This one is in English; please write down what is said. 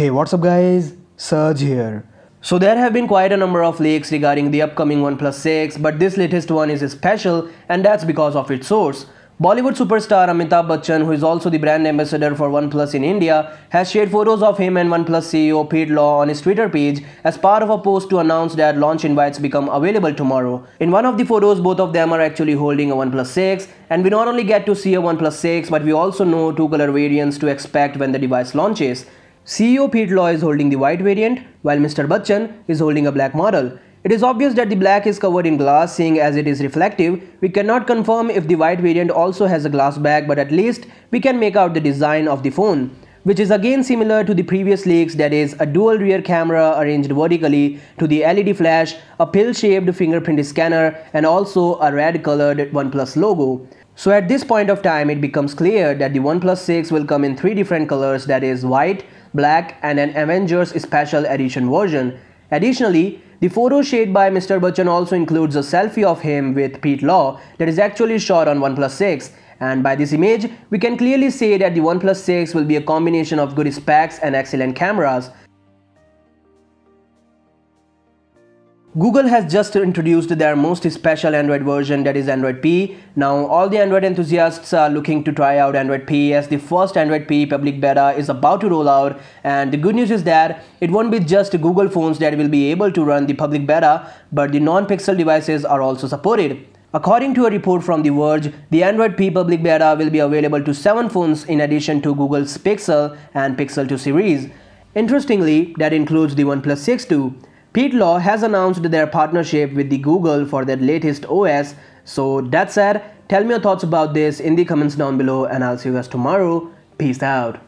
Hey, what's up guys? Surge here. So there have been quite a number of leaks regarding the upcoming OnePlus 6, but this latest one is special and that's because of its source. Bollywood superstar Amitabh Bachchan, who is also the brand ambassador for OnePlus in India, has shared photos of him and OnePlus CEO Pete Law on his Twitter page as part of a post to announce that launch invites become available tomorrow. In one of the photos, both of them are actually holding a OnePlus 6, and we not only get to see a OnePlus 6, but we also know two color variants to expect when the device launches. CEO Pete Law is holding the white variant, while Mr. Bachchan is holding a black model. It is obvious that the black is covered in glass, seeing as it is reflective. We cannot confirm if the white variant also has a glass back, but at least we can make out the design of the phone, which is again similar to the previous leaks, that is a dual rear camera arranged vertically to the LED flash, a pill-shaped fingerprint scanner, and also a red-colored OnePlus logo. So at this point of time, it becomes clear that the OnePlus 6 will come in three different colors, that is white, black, and an Avengers Special Edition version. Additionally, the photo shared by Mr. Bachchan also includes a selfie of him with Pete Law that is actually shot on OnePlus 6. And by this image, we can clearly say that the OnePlus 6 will be a combination of good specs and excellent cameras. Google has just introduced their most special Android version, that is Android P. Now all the Android enthusiasts are looking to try out Android P, as the first Android P public beta is about to roll out, and the good news is that it won't be just Google phones that will be able to run the public beta, but the non-Pixel devices are also supported. According to a report from The Verge, the Android P public beta will be available to 7 phones in addition to Google's Pixel and Pixel 2 series. Interestingly, that includes the OnePlus 6 too. Pete Law has announced their partnership with the Google for their latest OS. So that said, tell me your thoughts about this in the comments down below, and I'll see you guys tomorrow. Peace out.